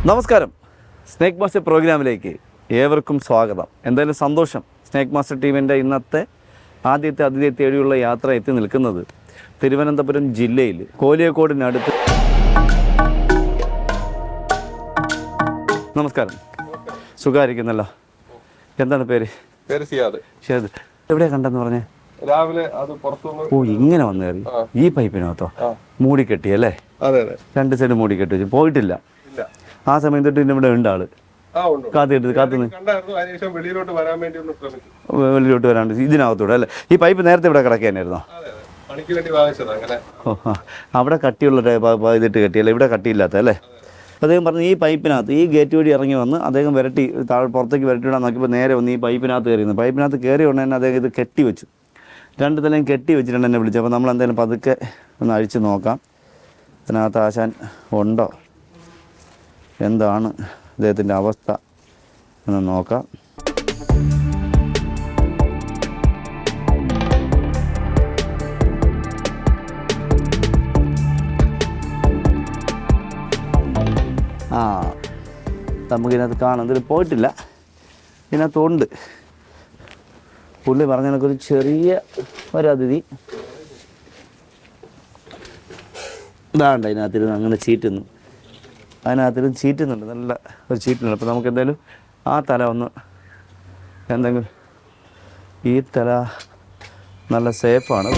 നമസ്കാരം. Snake master പ്രോഗ്രാമിലേക്ക് ഏവർക്കും സ്വാഗതം. എന്തായാലും സന്തോഷം. സ്നേക്ക് മാസ്റ്റർ ടീമിൻ്റെ ഇന്നത്തെ ആദ്യത്തെ അതിഥിയെ തേടിയുള്ള യാത്ര എത്തി നിൽക്കുന്നത് തിരുവനന്തപുരം ജില്ലയിൽ കോലിയക്കോടിനടുത്ത്. നമസ്കാരം. സുഖമായിരിക്കുന്നല്ലോ. എന്താണ് പേര്? സിയാദ്. എവിടെയാണ് കണ്ടെന്ന് പറഞ്ഞേ? രാവിലെ അത് പുറത്തുനിന്ന്. ഓ, ഇങ്ങനെ വന്നു കയറി ഈ പൈപ്പിനകത്തോ? മൂടി കെട്ടിയല്ലേ? അതെ അതെ, 2 സൈഡ് മൂടി കെട്ടി വെച്ചു. പോയിട്ടില്ല. ആ സമയം തൊട്ട് ഇവിടെ ഉണ്ട് ആള് വെളിയിലോട്ട് വരാൻ വേണ്ടി ഒന്ന് ശ്രമിച്ചു. വെളിയിലോട്ട് വരാണ്ട് ഇതിനകത്തൂടെ അല്ലേ? ഈ പൈപ്പ് നേരത്തെ ഇവിടെ കിടക്കാനായിരുന്നോ? പണിക്ക് വേണ്ടി വാങ്ങിച്ചത് അങ്ങനെ. അവിടെ കട്ടിയുള്ള ഇതിട്ട് കെട്ടിയല്ലേ, ഇവിടെ കട്ടിയില്ലാത്ത അല്ലേ? അദ്ദേഹം പറഞ്ഞു ഈ പൈപ്പിനകത്ത് ഈ ഗേറ്റ് വഴി ഇറങ്ങി വന്ന് അദ്ദേഹം വിരട്ടി പുറത്തേക്ക് വിരട്ടിവിടാൻ നോക്കിയപ്പോൾ നേരെ വന്ന് ഈ പൈപ്പിനകത്ത് കയറിയിരുന്നു. പൈപ്പിനകത്ത് കയറി ഉടനെ തന്നെ അദ്ദേഹം ഇത് കെട്ടി വെച്ചു. 2 തലയും കെട്ടി വെച്ചിട്ടുണ്ട് എന്നെ വിളിച്ചു. അപ്പോൾ നമ്മൾ എന്തായാലും പതുക്കെ ഒന്ന് അഴിച്ച് നോക്കാം അതിനകത്ത് ആശാൻ ഉണ്ടോ, എന്താണ് അദ്ദേഹത്തിൻ്റെ അവസ്ഥ എന്ന് നോക്കാം. നമുക്കിതിനകത്ത് കാണാം. ഇതിൽ പോയിട്ടില്ല, ഇതിനകത്തുണ്ട്. പുള്ളി പറഞ്ഞ കണക്കൊരു ചെറിയ ഒരതിഥി ഇതാണ്ട് അതിനകത്തിരുന്ന് അങ്ങനെ ചീറ്റുന്നു. അതിനകത്തിരുന്ന് ചീറ്റുന്നുണ്ട്, നല്ല ഒരു ചീറ്റുന്നുണ്ട്. അപ്പോൾ നമുക്ക് എന്തായാലും ആ തല ഒന്ന് എന്തെങ്കിലും, ഈ തല നല്ല സേഫാണ്.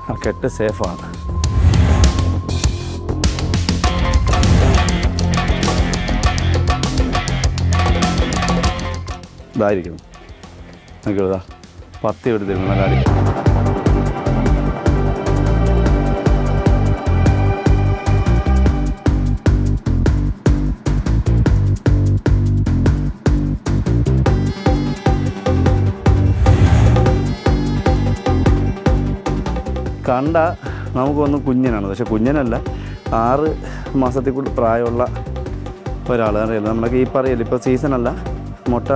ആ കെട്ട് സേഫാണ്. ഇതായിരിക്കണം. നോക്കിയതാ 10 എടുത്തിരുന്നു നല്ല അടി. കണ്ട നമുക്കൊന്ന് കുഞ്ഞനാണ്, പക്ഷെ കുഞ്ഞനല്ല, 6 മാസത്തിൽ കൂടി പ്രായമുള്ള ഒരാൾ. അറിയില്ല, നമ്മളൊക്കെ ഈ പറയല്ല, ഇപ്പോൾ സീസണല്ല, മുട്ട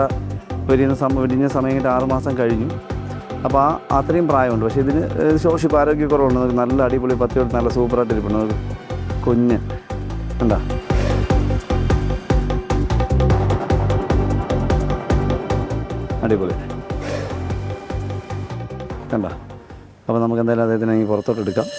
വിരിഞ്ഞ സമയം കഴിഞ്ഞിട്ട് 6 മാസം കഴിഞ്ഞു. അപ്പോൾ അത്രയും പ്രായമുണ്ട്. പക്ഷേ ഇതിന് ശോഷിപ്പ് ആരോഗ്യക്കുറവുണ്ട്. നല്ല അടിപൊളി 10 എടുത്ത് നല്ല സൂപ്പറായിട്ട് ഇരിപ്പുണ്ട്. നമുക്ക് കുഞ്ഞ് കണ്ടാ, അടിപൊളി കണ്ടാ. അപ്പോൾ നമുക്ക് എന്തായാലും അദ്ദേഹത്തിനെ പുറത്തോട്ട് എടുക്കാം.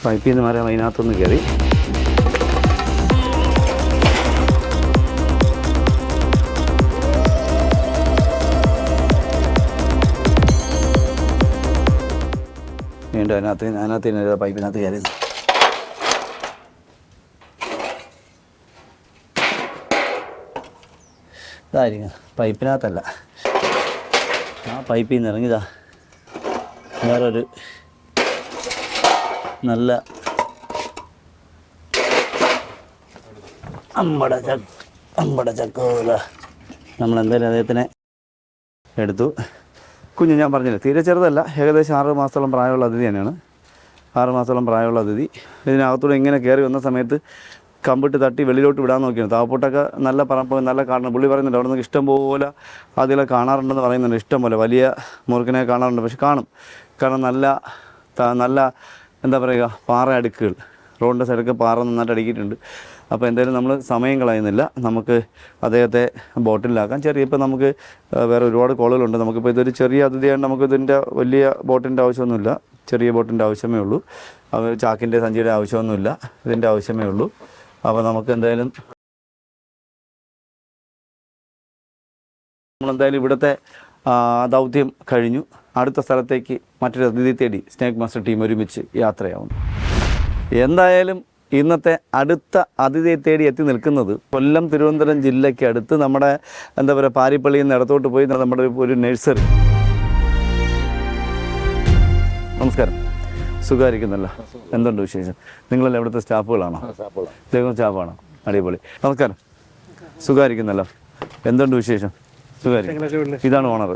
പൈപ്പിൽ നിന്ന് മാറി അതിനകത്തൊന്ന് കയറി. വീണ്ടും അതിനകത്ത് പൈപ്പിനകത്ത് കയറി. ഇതായിരിക്കും പൈപ്പിനകത്തല്ല, ആ പൈപ്പിൽ നിന്ന് ഇറങ്ങിയതാ വേറൊരു നല്ല അമ്പട ചക്കോല. നമ്മളെന്തായാലും അദ്ദേഹത്തിനെ എടുത്തു. കുഞ്ഞ് ഞാൻ പറഞ്ഞില്ല, തീരെ ചെറുതല്ല, ഏകദേശം 6 മാസത്തോളം പ്രായമുള്ള അതിഥി തന്നെയാണ്. 6 മാസത്തോളം പ്രായമുള്ള അതിഥി ഇതിനകത്തൂടെ ഇങ്ങനെ കയറി വന്ന സമയത്ത് കമ്പിട്ട് തട്ടി വെളിയിലോട്ട് വിടാൻ നോക്കിയാണ്. താവപ്പൊട്ടൊക്കെ നല്ല പറമ്പ്, നല്ല കാണണം. പുള്ളി പറയുന്നുണ്ട് അവിടെ നിന്ന് ഇഷ്ടം പോലെ അതിലെ കാണാറുണ്ടെന്ന് പറയുന്നുണ്ട്. ഇഷ്ടം പോലെ വലിയ മുറുക്കിനെ കാണാറുണ്ട്, പക്ഷെ കാണും. കാരണം നല്ല എന്താ പറയുക, പാറ അടുക്കുകൾ, റോഡിൻ്റെ സൈഡൊക്കെ പാറ നന്നായിട്ട് അടുക്കിയിട്ടുണ്ട്. അപ്പോൾ എന്തായാലും നമ്മൾ സമയം കളയുന്നില്ല, നമുക്ക് അദ്ദേഹത്തെ ബോട്ടിലാക്കാം. ഇപ്പോൾ നമുക്ക് വേറെ ഒരുപാട് കോളുകളുണ്ട്. നമുക്കിപ്പോൾ ഇതൊരു ചെറിയ അതിഥിയായിട്ട് നമുക്ക് ഇതിൻ്റെ വലിയ ബോട്ടിൻ്റെ ആവശ്യമൊന്നുമില്ല, ചെറിയ ബോട്ടിൻ്റെ ആവശ്യമേ ഉള്ളൂ. ചാക്കിൻ്റെ സഞ്ചിയുടെ ആവശ്യമൊന്നുമില്ല, ഇതിൻ്റെ ആവശ്യമേ ഉള്ളൂ. അപ്പോൾ നമുക്ക് എന്തായാലും നമ്മളെന്തായാലും ഇവിടുത്തെ ദൗത്യം കഴിഞ്ഞു. അടുത്ത സ്ഥലത്തേക്ക് മറ്റൊരു അതിഥി തേടി സ്നേക്ക് മാസ്റ്റർ ടീം ഒരുമിച്ച് യാത്രയാവുന്നു. എന്തായാലും ഇന്നത്തെ അടുത്ത അതിഥിയെ തേടി എത്തി നിൽക്കുന്നത് കൊല്ലം തിരുവനന്തപുരം ജില്ലയ്ക്ക് അടുത്ത് നമ്മുടെ എന്താ പറയുക പാരിപ്പള്ളിയിൽ നിന്ന് ഇടത്തോട്ട് പോയി നമ്മുടെ ഒരു നഴ്സറി. നമസ്കാരം, സുഖമായിരിക്കുന്നല്ലോ? എന്തുണ്ട് വിശേഷം? നിങ്ങളെല്ലാം ഇവിടുത്തെ സ്റ്റാഫുകളാണോ? സ്റ്റാഫാണോ? അടിപൊളി. നമസ്കാരം, സുഖമായിരിക്കുന്നല്ലോ? എന്തുണ്ട് വിശേഷം? സുഖമായിരിക്കും. ഇതാണ് ഓണർ,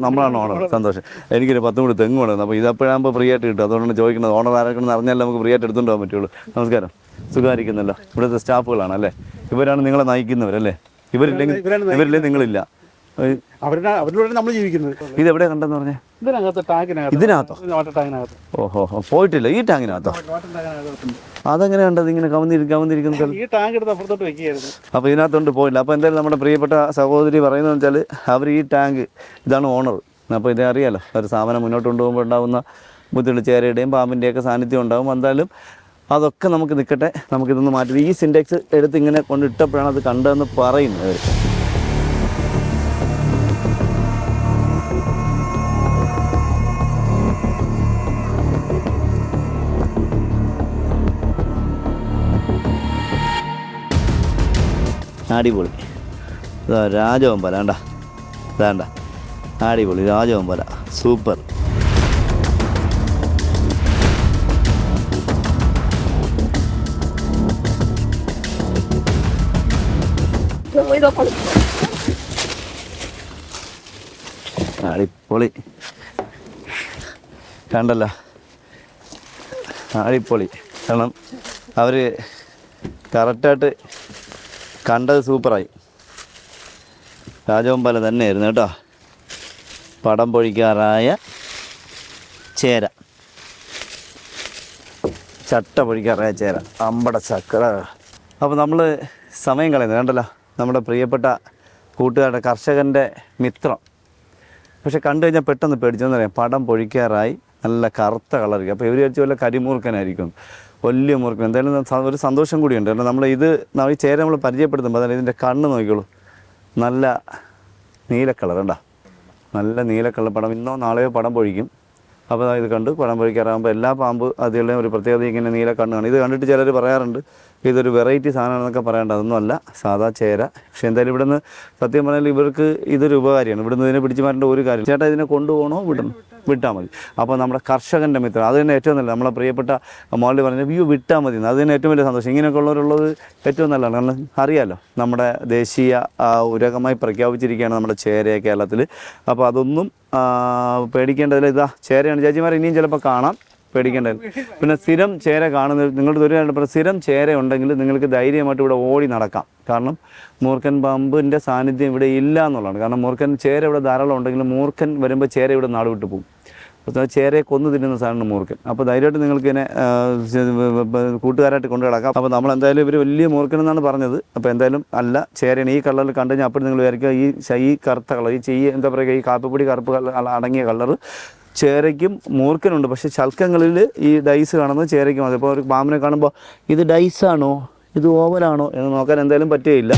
നമ്മളാണ് ഓണർ. സന്തോഷം. എനിക്കൊരു 10 കൂടി തെങ്ങ് വേണം. അപ്പോൾ ഇതപ്പോഴാകുമ്പോൾ ഫ്രീ ആയിട്ട് കിട്ടും. അതുകൊണ്ടാണ് ചോദിക്കുന്നത്. ഓണർ ആരൊക്കെയെന്ന് അറിഞ്ഞാലേ നമുക്ക് ഫ്രീ ആയിട്ട് എടുത്തുകൊണ്ട് പോകാൻ പറ്റുള്ളൂ. നമസ്കാരം, സുഖമായിരിക്കുന്നല്ലോ? ഇവിടുത്തെ സ്റ്റാഫുകളാണ് അല്ലേ? ഇവരാണ് നിങ്ങളെ നയിക്കുന്നവരല്ലേ? ഇവരില്ലേ നിങ്ങളില്ല? അവരിലൂടെ നമ്മൾ ജീവിക്കുന്നത്. ഇതെവിടെ കണ്ടെന്ന് പറഞ്ഞേ? ഇതിനകത്തോ? ഓഹോ, പോയിട്ടില്ല. ഈ ടാങ്കിനകത്തോ? അതെങ്ങനെ കണ്ടത്? ഇങ്ങനെ കവന്നിരിക്കുന്നത് ഈ ടാങ്ക് എടുത്ത് അപ്പുറത്തോട്ട് വെക്കുകയായിരുന്നു. അപ്പോൾ ഇതിനകത്തോണ്ട് പോയില്ല. അപ്പോൾ എന്തായാലും നമ്മുടെ പ്രിയപ്പെട്ട സഹോദരി പറയുന്നതെന്ന് വെച്ചാൽ അവർ ഈ ടാങ്ക്, ഇതാണ് ഓണർ. അപ്പോൾ ഇതേ അറിയാലോ, ഒരു സ്ഥാപനം മുന്നോട്ട് കൊണ്ടുപോകുമ്പോൾ ഉണ്ടാകുന്ന ബുദ്ധിമുട്ട്, ചേരയുടെയും പാമ്പിൻ്റെയൊക്കെ സാന്നിധ്യം ഉണ്ടാകും. എന്തായാലും അതൊക്കെ നമുക്ക് നിൽക്കട്ടെ, നമുക്കിതൊന്ന് മാറ്റി. ഈ സിൻഡെക്സ് എടുത്ത് ഇങ്ങനെ കൊണ്ടിട്ടപ്പോഴാണ് അത് കണ്ടതെന്ന് പറയുന്നത് അവർ. അടിപൊളി. ഇതാ രാജവമ്പല, വേണ്ട വേണ്ട, അടിപൊളി രാജവമ്പല, സൂപ്പർ. അടിപൊളി, കണ്ടല്ലോ, അടിപൊളി. കാരണം അവർ കറക്റ്റായിട്ട് കണ്ടത് സൂപ്പറായി. രാജവമ്പല തന്നെയായിരുന്നു കേട്ടോ. പടം പൊഴിക്കാറായ ചേര, ചട്ട പൊഴിക്കാറായ ചേര, അമ്പട ചക്കര. അപ്പോൾ നമ്മൾ സമയം കളയുന്നത് കണ്ടല്ലോ, നമ്മുടെ പ്രിയപ്പെട്ട കൂട്ടുകാരുടെ കർഷകൻ്റെ മിത്രം. പക്ഷെ കണ്ടു കഴിഞ്ഞാൽ പെട്ടെന്ന് പേടിച്ചെന്ന് പറയാം. പടം പൊഴിക്കാറായി, നല്ല കറുത്ത കളറിക്കും. അപ്പോൾ ഇവർ വിചാരിച്ച വല്ല കരിമൂർക്കനായിരിക്കും, വലിയ മൂർക്കൻ. എന്തായാലും ഒരു സന്തോഷം കൂടിയുണ്ട്. കാരണം ഈ ചേര നമ്മൾ പരിചയപ്പെടുത്തുമ്പോൾ അതായത് ഇതിൻ്റെ കണ്ണ് നോക്കിക്കോളൂ, നല്ല നീല കളർ. കണ്ടോ, നല്ല നീല കളർ. പടം ഇന്നോ നാളെയോ പടം പൊഴിക്കും. അപ്പോൾ ഇത് കണ്ട് പടം പൊഴിക്കാറാകുമ്പോൾ എല്ലാ പാമ്പ് അതിലുള്ള ഒരു പ്രത്യേകത ഇങ്ങനെ നീല കണ്ണാണ്. ഇത് കണ്ടിട്ട് ചിലർ പറയാറുണ്ട് ഇതൊരു വെറൈറ്റി സാധനമാണെന്നൊക്കെ പറയാറുണ്ട്. അതൊന്നുമല്ല, സാധാ ചേര. പക്ഷേ എന്തായാലും ഇവിടുന്ന് സത്യം പറഞ്ഞാൽ ഇവർക്ക് ഇതൊരു ഉപകാരിയാണ്. ഇവിടുന്ന് ഇതിനെ പിടിച്ചു മാറ്റേണ്ട ഒരു കാര്യം. ചേട്ടാ ഇതിനെ കൊണ്ടുപോകണോ വിട്ടാൽ മതി. അപ്പോൾ നമ്മുടെ കർഷകൻ്റെ മിത്രം, അത് തന്നെ ഏറ്റവും നല്ല. നമ്മളെ പ്രിയപ്പെട്ട മോളിൽ പറഞ്ഞ വിട്ടാൽ മതി, അത് തന്നെ ഏറ്റവും വലിയ സന്തോഷം. ഇങ്ങനെയൊക്കെ ഉള്ളവരുള്ളത് ഏറ്റവും നല്ലതാണ്. കാരണം അറിയാമല്ലോ, നമ്മുടെ ദേശീയ ഉരകമായി പ്രഖ്യാപിച്ചിരിക്കുകയാണ് നമ്മുടെ ചേരയെ കേരളത്തിൽ. അപ്പോൾ അതൊന്നും പേടിക്കേണ്ടതില്ല. ഇതാ ചേരയാണ് ചേച്ചിമാർ, ഇനിയും ചിലപ്പോൾ കാണാം, പേടിക്കേണ്ടതില്ല. പിന്നെ സ്ഥിരം ചേര കാണുന്നത് നിങ്ങളുടെ ഒരു കാര്യം, സ്ഥിരം ചേര ഉണ്ടെങ്കിൽ നിങ്ങൾക്ക് ധൈര്യമായിട്ട് ഇവിടെ ഓടി നടക്കാം. കാരണം മൂർഖൻ പാമ്പിൻ്റെ സാന്നിധ്യം ഇവിടെ ഇല്ല എന്നുള്ളതാണ്. കാരണം മൂർഖൻ ചേര ഇവിടെ ധാരാളം ഉണ്ടെങ്കിലും മൂർഖൻ വരുമ്പോൾ ചേര ഇവിടെ നാട് വിട്ടു പോകും. ചേരയെ കൊന്നു തിന്നുന്ന സാധനമാണ് മൂർഖൻ. അപ്പോൾ ധൈര്യമായിട്ട് നിങ്ങൾക്ക് ഇതിനെ കൂട്ടുകാരായിട്ട് കൊണ്ടു കിടക്കാം. അപ്പോൾ നമ്മൾ എന്തായാലും ഇവർ വലിയ മൂർഖൻ എന്നാണ് പറഞ്ഞത്. അപ്പോൾ എന്തായാലും അല്ല, ചേരയാണ്. ഈ കളറിൽ കണ്ടു കഴിഞ്ഞാൽ അപ്പോൾ നിങ്ങൾ വിചാരിക്കുക ഈ കറുത്ത കളർ, എന്താ പറയുക, ഈ കാപ്പിപ്പൊടി കറുപ്പ് അടങ്ങിയ കളർ ചേരയ്ക്കും മൂർഖനുണ്ട്. പക്ഷേ ശൽക്കങ്ങളിൽ ഈ ഡൈസ് കാണുന്നത് ചേരയ്ക്കും മതി. അപ്പോൾ ഒരു പാമ്പിനെ കാണുമ്പോൾ ഇത് ഡൈസാണോ ഇത് ഓവലാണോ എന്ന് നോക്കാൻ എന്തായാലും പറ്റുകയില്ല.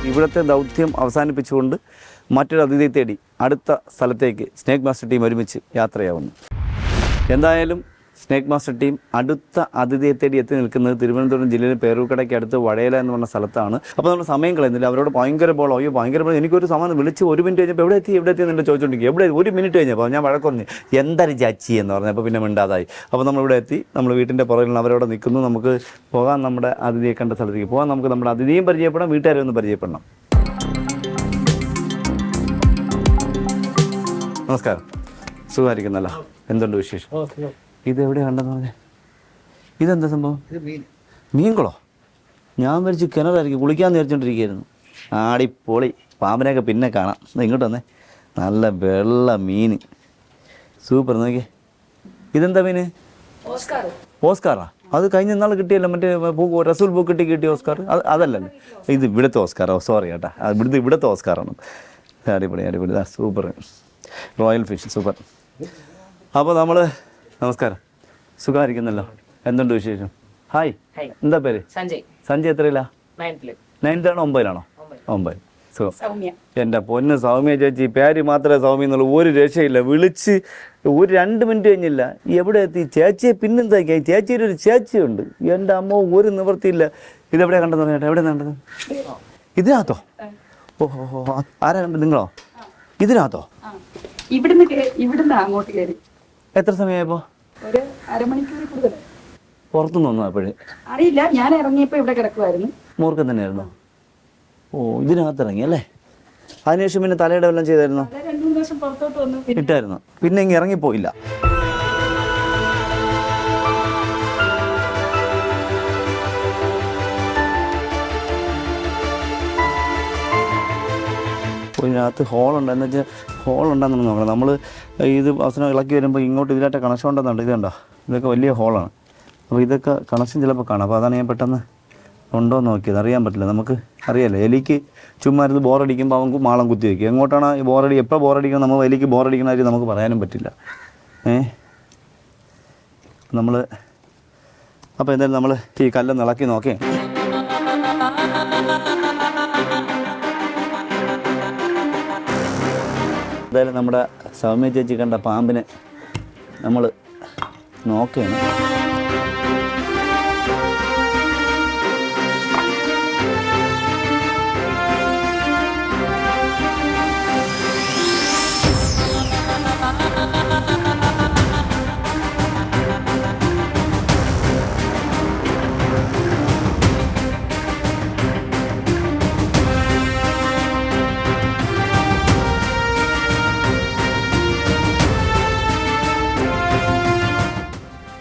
ഇവിടുത്തെ ദൗത്യം അവസാനിപ്പിച്ചുകൊണ്ട് മറ്റൊരു അതിഥിയെ തേടി അടുത്ത സ്ഥലത്തേക്ക് സ്നേക്ക് മാസ്റ്റർ ടീം ഒരുമിച്ച് യാത്രയാവുന്നു. എന്തായാലും സ്നേക്ക് മാസ്റ്റർ ടീം അടുത്ത അതിഥിയെ തേടി എത്തി നിൽക്കുന്നത് തിരുവനന്തപുരം ജില്ലയിലെ പേരൂർക്കടയ്ക്ക് അടുത്ത് വടയല എന്ന് പറഞ്ഞ സ്ഥലത്താണ്. അപ്പോൾ നമ്മൾ സമയം കളയുന്നില്ല. അവരോട് ഭയങ്കര ബോളോ, ഭയങ്കര ബോൾ. എനിക്കൊരു സമാനം വിളിച്ച് 1 മിനിറ്റ് കഴിഞ്ഞപ്പോൾ എവിടെ എത്തി എന്നിട്ട് ചോദിച്ചുകൊണ്ടിരിക്കുക. 1 മിനിറ്റ് കഴിഞ്ഞപ്പോൾ ഞാൻ വഴക്കുറഞ്ഞ് എന്തൊരു ചാച്ചി എന്ന് പറഞ്ഞപ്പോൾ പിന്നെ മിണ്ടാതായി. അപ്പോൾ നമ്മളിവിടെ എത്തി, നമ്മൾ വീട്ടിൻ്റെ പുറകിൽ അവരവിടെ നിൽക്കുന്നു. നമുക്ക് പോകാം, നമ്മുടെ അതിഥിയെ കണ്ട സ്ഥലത്തേക്ക് പോകാം. നമുക്ക് നമ്മുടെ അതിഥിയും പരിചയപ്പെടാം, വീട്ടുകാരെ ഒന്ന് പരിചയപ്പെടണം. നമസ്കാരം, സുഖമായിരിക്കുന്നല്ലോ? എന്തുണ്ട് വിശേഷം? ഇതെവിടെ കണ്ടെന്ന് പറഞ്ഞേ? ഇതെന്താ സംഭവം? മീൻകുളോ? ഞാൻ വിചാരിച്ചു കിണറായിരിക്കും, കുളിക്കാമെന്ന് വിചാരിച്ചോണ്ടിരിക്കുകയായിരുന്നു. ആടിപ്പൊളി. പാമ്പിനെയൊക്കെ പിന്നെ കാണാം. ഇങ്ങോട്ട് വന്നേ, നല്ല വെള്ള മീൻ, സൂപ്പർ. നോക്കിയേ, ഇതെന്താ മീന്? ഓസ്കാറാ? അത് കഴിഞ്ഞ നാൾ കിട്ടിയല്ലോ, മറ്റേ റസൂൽ ബുക്ക് കിട്ടിയ ഓസ്കാർ. അതല്ലല്ലേ ഇത്? ഇവിടുത്തെ ഓസ്കാറോ? സോറി കേട്ടാ, ഇവിടുത്തെ ഓസ്കാറാണ്. അടിപൊളി സൂപ്പർ. Royal fish super. അപ്പോൾ നമ്മൾ നമസ്കാരം, സുഖമായിരിക്കുന്നല്ലോ? എന്തുണ്ട് വിശേഷം? ഹായ്, എന്താ പേര്? സഞ്ജയ്. എത്രയില്ല? 9th ആണോ 9th? 9. സുഖം. എൻ്റെ പൊന്ന് സൗമ്യ ചേച്ചി, പേര് മാത്രമേ സൗമ്യ എന്നുള്ളൂ, ഒരു രക്ഷയില്ല. വിളിച്ച് ഒരു 2 മിനിറ്റ് കഴിഞ്ഞില്ല, എവിടെ എത്തി ചേച്ചിയെ? പിന്നെന്താ ചേച്ചിയുടെ ഒരു ചേച്ചിയുണ്ട്, എൻ്റെ അമ്മ ഒരു നിവൃത്തിയില്ല. ഇതെവിടെയാണ് കണ്ടെന്ന് പറഞ്ഞേട്ടാ? എവിടെ കണ്ടത്? ഇതിനകത്തോ? ഓഹോ, ആരാ കണ്ടത്? നിങ്ങളോ? ഇതിനകത്തോ? ഇവിടുന്ന് അങ്ങോട്ട് കയറി. എത്ര സമയമായപ്പോ? ഒരു അരമണിക്കൂർ കൂടുതൽ. പുറത്തുനിന്ന് വന്നു അപ്പോഴേ? അറിയില്ല, ഞാൻ ഇറങ്ങിയപ്പോ ഇവിടെ കിടക്കുമായിരുന്നു. മൂർഖൻ തന്നെയായിരുന്നു. ഓ, ഇതിനകത്ത് ഇറങ്ങി അല്ലേ? അതിനുശേഷം പിന്നെ തലയുടെ വല്ലതും ചെയ്തായിരുന്നു? 2-3 ദിവസം പുറത്തോട്ട് വന്നു. ഇട്ടായിരുന്നു, പിന്നെ ഇങ്ങനെ ഇറങ്ങിപ്പോയില്ല. ഇതിനകത്ത് ഹോളുണ്ടെന്ന് വെച്ചാൽ ഹോളുണ്ടെന്ന് നോക്കണം. നമ്മൾ ഇത് അവസാനം ഇളക്കി വരുമ്പോൾ ഇങ്ങോട്ട് ഇതിലായിട്ട് കണക്ഷൻ ഉണ്ടെന്നുണ്ട്. ഇതുണ്ടോ? ഇതൊക്കെ വലിയ ഹോളാണ്. അപ്പോൾ ഇതൊക്കെ കണക്ഷൻ ചിലപ്പോൾ കാണാം. അപ്പോൾ അതാണ് ഞാൻ പെട്ടെന്ന് ഉണ്ടോ എന്ന് നോക്കിയത്. അറിയാൻ പറ്റില്ല, നമുക്ക് അറിയാമല്ലോ. എലിക്ക് ചുമ്മാ ഇരുന്ന് ബോറടിക്കുമ്പോൾ അവൻ മാളം കുത്തി വയ്ക്കും. എങ്ങോട്ടാണ് ഈ ബോറടി, എപ്പോൾ ബോറടിക്കണം, നമ്മൾ എലിക്ക് ബോറടിക്കുന്ന കാര്യം നമുക്ക് പറയാനും പറ്റില്ല. നമ്മൾ അപ്പോൾ എന്തായാലും നമ്മൾ ഈ കല്ലൊന്ന് ഇളക്കി നോക്കേ. എന്തായാലും നമ്മുടെ സൗമ്യ ചേച്ചി കണ്ട പാമ്പിനെ നമ്മൾ നോക്കുകയാണ്.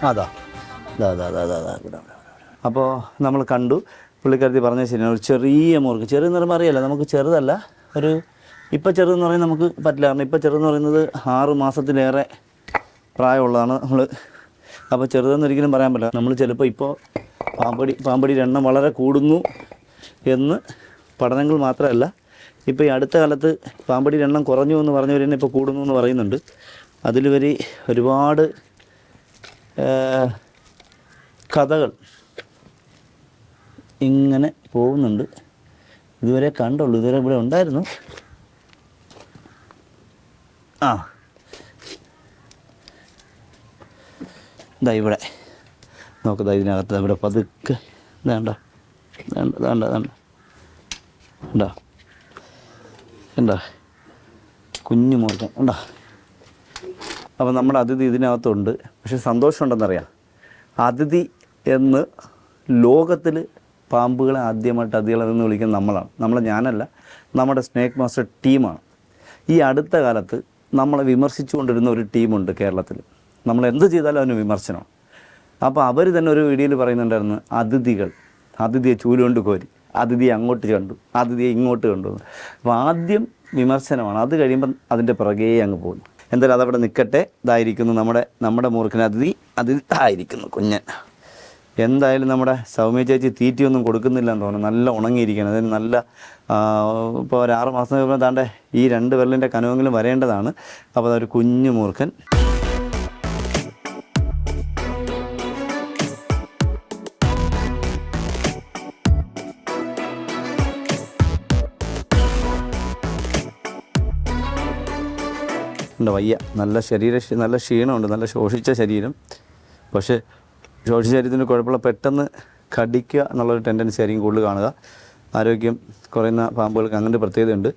അതാ അപ്പോൾ നമ്മൾ കണ്ടു. പുള്ളിക്കാരത്തി പറഞ്ഞ ശരിയാണ്. ഒരു ചെറിയ മൂർക്ക്, ചെറുതെന്ന് പറയുമ്പോൾ അറിയാലോ, നമുക്ക് ചെറുതല്ല. ഒരു ഇപ്പം ചെറുതെന്ന് പറയുന്നത് നമുക്ക് പറ്റില്ല. കാരണം ഇപ്പം ചെറുതെന്ന് പറയുന്നത് 6 മാസത്തിലേറെ പ്രായമുള്ളതാണ് നമ്മൾ. അപ്പോൾ ചെറുതെന്ന് ഒരിക്കലും പറയാൻ പറ്റില്ല. നമ്മൾ ചിലപ്പോൾ ഇപ്പോൾ പാമ്പടിയുടെ എണ്ണം വളരെ കൂടുന്നു എന്ന് പഠനങ്ങൾ മാത്രമല്ല, ഇപ്പോൾ ഈ അടുത്ത കാലത്ത് പാമ്പടിയുടെ എണ്ണം കുറഞ്ഞു എന്ന് പറഞ്ഞവർ തന്നെ ഇപ്പോൾ കൂടുന്നു എന്ന് പറയുന്നുണ്ട്. അതിലുപരി ഒരുപാട് കഥകൾ ഇങ്ങനെ പോകുന്നുണ്ട്. ഇതുവരെ കണ്ടുള്ളൂ, ഇതുവരെ ഇവിടെ ഉണ്ടായിരുന്നു. ഇതാ ഇവിടെ നോക്കുക, ഇതിനകത്ത് ഇവിടെ പതുക്കെ വേണ്ട എന്താ കുഞ്ഞു മോർക്കം ഉണ്ടോ? അപ്പോൾ നമ്മുടെ അതിഥി ഇതിനകത്തുണ്ട്. പക്ഷെ സന്തോഷമുണ്ടെന്നറിയാം. അതിഥി എന്ന് ലോകത്തിൽ പാമ്പുകളെ ആദ്യമായിട്ട് അതിഥികളെന്ന് വിളിക്കുന്നത് നമ്മളെ ഞാനല്ല, നമ്മുടെ സ്നേക്ക് മാസ്റ്റർ ടീമാണ്. ഈ അടുത്ത കാലത്ത് നമ്മളെ വിമർശിച്ചുകൊണ്ടിരുന്ന ഒരു ടീമുണ്ട് കേരളത്തിൽ. നമ്മൾ എന്ത് ചെയ്താലും അതിന് വിമർശനം. അപ്പോൾ അവർ തന്നെ ഒരു വീഡിയോയിൽ പറയുന്നുണ്ടായിരുന്നു, അതിഥിയെ ചൂലുകൊണ്ട് കോരി, അതിഥിയെ അങ്ങോട്ട് കണ്ടു, അതിഥിയെ ഇങ്ങോട്ട് കണ്ടു. അപ്പോൾ ആദ്യം വിമർശനമാണ്, അത് കഴിയുമ്പം അതിൻ്റെ പിറകേ അങ്ങ് പോകുന്നു. എന്തായാലും അതവിടെ നിൽക്കട്ടെ. ഇതായിരിക്കുന്നു നമ്മുടെ മൂർഖന് അതിഥി ആയിരിക്കുന്നു കുഞ്ഞൻ. എന്തായാലും നമ്മുടെ സൗമ്യ ചേച്ചി തീറ്റയൊന്നും കൊടുക്കുന്നില്ല എന്ന് തോന്നുന്നു. നല്ല ഉണങ്ങിയിരിക്കണം. അതിന് നല്ല ഇപ്പോൾ ഒരു 6 മാസം കഴിയുമ്പോൾ താണ്ടെ ഈ 2 വിരലിൻ്റെ കനവെങ്കിലും വരേണ്ടതാണ്. അപ്പോൾ അതൊരു കുഞ്ഞു മൂർഖൻ. വയ്യ, നല്ല നല്ല ക്ഷീണമുണ്ട്, നല്ല ശോഷിച്ച ശരീരം. പക്ഷേ ശോഷിച്ച ശരീരത്തിന് കുഴപ്പമില്ല, പെട്ടെന്ന് കടിക്കുക എന്നുള്ളൊരു ടെൻഡൻസി ആയിരിക്കും കൂടുതൽ കാണുക. ആരോഗ്യം കുറയുന്ന പാമ്പുകൾക്ക് അങ്ങനെ പ്രത്യേകതയുണ്ട്.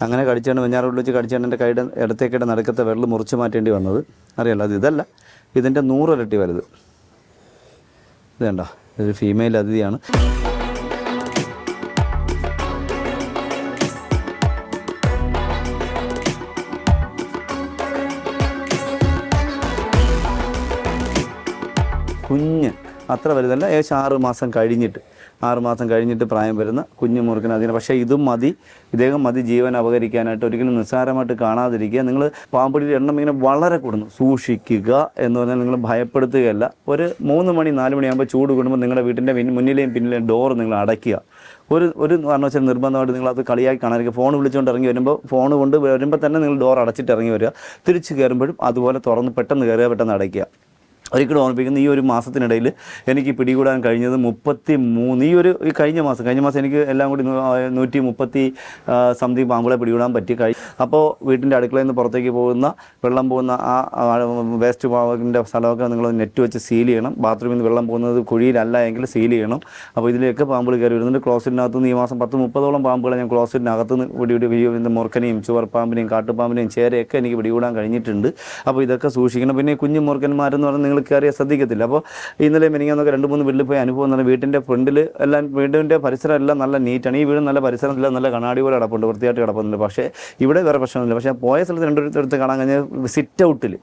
അങ്ങനെ കടിച്ചാണ് വെഞ്ഞാറോട് വെച്ച് കടിച്ചാണ് എൻ്റെ കൈയുടെ ഇടത്തേക്കിടെ നടുക്കത്തെ വിരൽ മുറിച്ച് മാറ്റേണ്ടി വന്നത്. അറിയാലോ, അത് ഇതല്ല, ഇതിൻ്റെ 100 ഇരട്ടി വലുത്. ഇത് കണ്ടോ, ഇതൊരു ഫീമെയിൽ അതിഥിയാണ്. കുഞ്ഞ് അത്ര വലുതല്ല, ഏകദേശം 6 മാസം കഴിഞ്ഞിട്ട്. 6 മാസം കഴിഞ്ഞിട്ട് പ്രായം വരുന്ന കുഞ്ഞു മൂർഖന് അതിന്. പക്ഷേ ഇതും മതി, ഇദ്ദേഹം മതി ജീവൻ അപഹരിക്കാനായിട്ട്. ഒരിക്കലും നിസ്സാരമായിട്ട് കാണാതിരിക്കുക. നിങ്ങൾ പാമ്പുടിയുടെ എണ്ണം ഇങ്ങനെ വളരെ കൂടുന്നു, സൂക്ഷിക്കുക എന്ന് പറഞ്ഞാൽ നിങ്ങൾ ഭയപ്പെടുത്തുകയല്ല. ഒരു 3 മണി 4 മണിയാകുമ്പോൾ ചൂട് കൂടുമ്പോൾ നിങ്ങളുടെ വീട്ടിൻ്റെ മുന്നിലെയും പിന്നിലെയും ഡോർ നിങ്ങൾ അടയ്ക്കുക. ഒരു കാരണവശാലും നിർബന്ധമായിട്ട് നിങ്ങളത് കളിയാക്കി കാണാതിരിക്കുക. ഫോൺ വിളിച്ചുകൊണ്ട് ഇറങ്ങി വരുമ്പോൾ, ഫോൺ കൊണ്ട് വരുമ്പോൾ തന്നെ നിങ്ങൾ ഡോർ അടച്ചിട്ട് ഇറങ്ങി വരിക. തിരിച്ച് കയറുമ്പോഴും അതുപോലെ തുറന്ന് പെട്ടെന്ന് കയറുക, പെട്ടെന്ന് അടയ്ക്കുക. ഒരിക്കലും ഓർമ്മിപ്പിക്കുന്ന ഈ ഒരു മാസത്തിനിടയിൽ എനിക്ക് പിടികൂടാൻ കഴിഞ്ഞത് 33. ഈ കഴിഞ്ഞ മാസം എനിക്ക് എല്ലാം കൂടി 130 സംതിങ് പാമ്പുകളെ പിടികൂടാൻ പറ്റി. അപ്പോൾ വീട്ടിൻ്റെ അടുക്കളയിൽ നിന്ന് പുറത്തേക്ക് പോകുന്ന വെള്ളം പോകുന്ന ആ വേസ്റ്റ് പാവിൻ്റെ സ്ഥലമൊക്കെ നിങ്ങൾ നെറ്റ് വെച്ച് സീൽ ചെയ്യണം. ബാത്റൂമിൽ നിന്ന് വെള്ളം പോകുന്നത് കുഴിയിലല്ല എങ്കിൽ സീൽ ചെയ്യണം. അപ്പോൾ ഇതിലേക്ക് പാമ്പുകൾ കയറി വരുന്നുണ്ട്. ക്ലോസറ്റിനകത്ത് നിന്ന് ഈ മാസം 10-30ഓളം പാമ്പുകളെ ഞാൻ ക്ലോസറ്റിനകത്ത് നിന്ന് മൂർഖനെയും ചുവർപ്പാമ്പിനെയും കാട്ടുപാമ്പിനെയും ചേരയൊക്കെ എനിക്ക് പിടികൂടാൻ കഴിഞ്ഞിട്ടുണ്ട്. അപ്പോൾ ഇതൊക്കെ സൂക്ഷിക്കണം. പിന്നെ കുഞ്ഞു മൂർഖന്മാരെന്ന് പറഞ്ഞാൽ നിങ്ങൾ കയറിയാൽ ശ്രദ്ധിക്കത്തില്ല. അപ്പോൾ ഇന്നലെ മിനിങ്ങാന്നൊക്കെ 2-3 വീട്ടിൽ പോയി അനുഭവം എന്ന് പറഞ്ഞാൽ വീട്ടിൻ്റെ ഫ്രണ്ടിൽ എല്ലാം, വീടിൻ്റെ പരിസരം എല്ലാം നല്ല നീറ്റാണ്. ഈ വീട് നല്ല പരിസരത്തില്ല, നല്ല കണ്ണാടി പോലെ കിടപ്പുണ്ട്, വൃത്തിയായിട്ട് കിടപ്പുണ്ട്. പക്ഷേ ഇവിടെ വേറെ പ്രശ്നമൊന്നുമില്ല. പക്ഷേ പോയ സ്ഥലത്ത് 2 കാണാൻ കഴിഞ്ഞാൽ സിറ്റ് ഔട്ടിൽ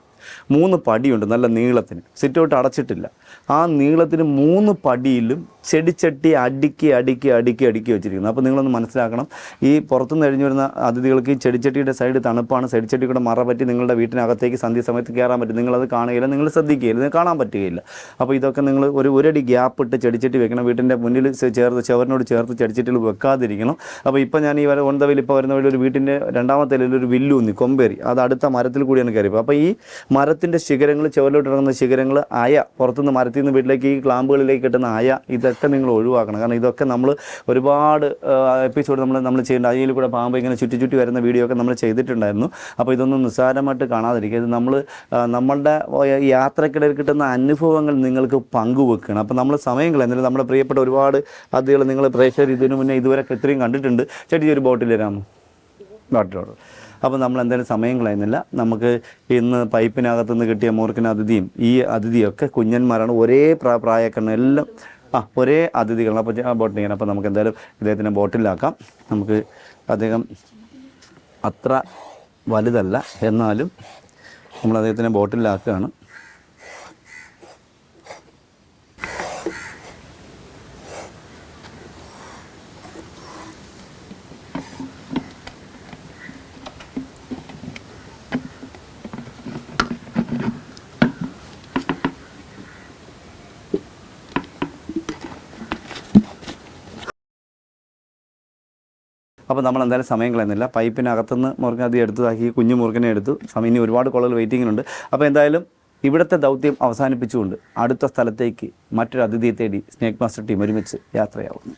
3 പടിയുണ്ട് നല്ല നീളത്തിന്. Sit out അടച്ചിട്ടില്ല. ആ നീളത്തിന് 3 പടിയിലും ചെടിച്ചട്ടി അടുക്കി വെച്ചിരിക്കുന്നു. അപ്പോൾ നിങ്ങളൊന്ന് മനസ്സിലാക്കണം, ഈ പുറത്തുനിന്ന് കഴിഞ്ഞ് വരുന്ന അതിഥികൾക്ക് ഈ ചെടിച്ചട്ടിയുടെ സൈഡ് തണുപ്പാണ്. ചെടിച്ചട്ടി കൂടെ മറ പറ്റി നിങ്ങളുടെ വീട്ടിനകത്തേക്ക് സന്ധ്യ സമയത്ത് കയറാൻ പറ്റും. നിങ്ങളത് കാണുകയില്ല, നിങ്ങൾ ശ്രദ്ധിക്കുകയില്ല, നിങ്ങൾക്ക് കാണാൻ പറ്റുകയില്ല. അപ്പോൾ ഇതൊക്കെ നിങ്ങൾ ഒരു അടി ഗ്യാപ്പ് ഇട്ട് ചെടിച്ചട്ടി വെക്കണം. വീട്ടിൻ്റെ മുന്നിൽ ചുവരിനോട് ചേർത്ത് ചെടിച്ചട്ടിയിൽ വെക്കാതിരിക്കണം. അപ്പോൾ ഇപ്പോൾ ഞാൻ ഈ ഒന്തവയിൽ ഇപ്പോൾ വരുന്ന വഴി ഒരു വീട്ടിൻ്റെ 2ാമത്തെ നിലയിൽ ഒരു വില്ലൂന്നി കൊമ്പേറി, അത് അടുത്ത മരത്തിൽ കൂടിയാണ് കയറിയത്. അപ്പോൾ ഈ മരത്തിൻ്റെ ശിഖരങ്ങൾ, ചുവരിലോട്ട് ഇറങ്ങുന്ന ശിഖരങ്ങൾ, പുറത്തുനിന്ന് മരത്തിൽ നിന്ന് വീട്ടിലേക്ക് ഈ ക്ലാമ്പുകളിലേക്ക് കിട്ടുന്ന ഇതൊക്കെ നിങ്ങൾ ഒഴിവാക്കണം. കാരണം ഇതൊക്കെ നമ്മൾ ഒരുപാട് എപ്പിസോഡ് നമ്മൾ ചെയ്യേണ്ട, അതിൽ കൂടെ പാമ്പ് ഇങ്ങനെ ചുറ്റി വരുന്ന വീഡിയോ ഒക്കെ നമ്മൾ ചെയ്തിട്ടുണ്ടായിരുന്നു. അപ്പോൾ ഇതൊന്നും നിസ്സാരമായിട്ട് കാണാതിരിക്കുക. ഇത് നമ്മളുടെ യാത്രക്കിടയിൽ കിട്ടുന്ന അനുഭവങ്ങൾ നിങ്ങൾക്ക് പങ്കുവെക്കണം. അപ്പോൾ നമ്മൾ സമയം കളയുന്നില്ല. നമ്മുടെ പ്രിയപ്പെട്ട ഒരുപാട് അതിഥികൾ നിങ്ങൾ പ്രേക്ഷകർ ഇതിനു മുന്നേ ഇതുവരെ ഇത്രയും കണ്ടിട്ടുണ്ട്. ചേട്ടി ഒരു ബോട്ടിൽ തരാമോ? ബോട്ടിലോട്. അപ്പോൾ നമ്മൾ എന്തായാലും സമയം കളയുന്നില്ല. നമുക്ക് ഇന്ന് പൈപ്പിനകത്തുനിന്ന് കിട്ടിയ മൂർഖന് അതിഥിയും ഈ അതിഥിയൊക്കെ കുഞ്ഞന്മാരാണ്. ഒരേ പ്രായക്കാരാണ് എല്ലാം, ഒരേ അതിഥികളാണ്. അപ്പോൾ ബോട്ടിൽ ചെയ്യാൻ. അപ്പോൾ നമുക്ക് എന്തായാലും ഇദ്ദേഹത്തിനെ ബോട്ടിലാക്കാം. നമുക്ക് അദ്ദേഹം അത്ര വലുതല്ല, എന്നാലും നമ്മൾ അദ്ദേഹത്തിനെ ബോട്ടിലാക്കുകയാണ്. അപ്പോൾ നമ്മൾ എന്തായാലും സമയം കളയുന്നില്ല. പൈപ്പിനകത്തുനിന്ന് മൂർഖനെ അത് എടുത്തതാക്കി കുഞ്ഞു മൂർഖനെ എടുത്തു. ഇനി ഒരുപാട് കോളുകൾ വെയിറ്റിങ്ങിനുണ്ട്. അപ്പോൾ എന്തായാലും ഇവിടുത്തെ ദൗത്യം അവസാനിപ്പിച്ചുകൊണ്ട് അടുത്ത സ്ഥലത്തേക്ക് മറ്റൊരു അതിഥിയെ തേടി സ്നേക് മാസ്റ്റർ ടീം ഒരുമിച്ച് യാത്രയാവുന്നു.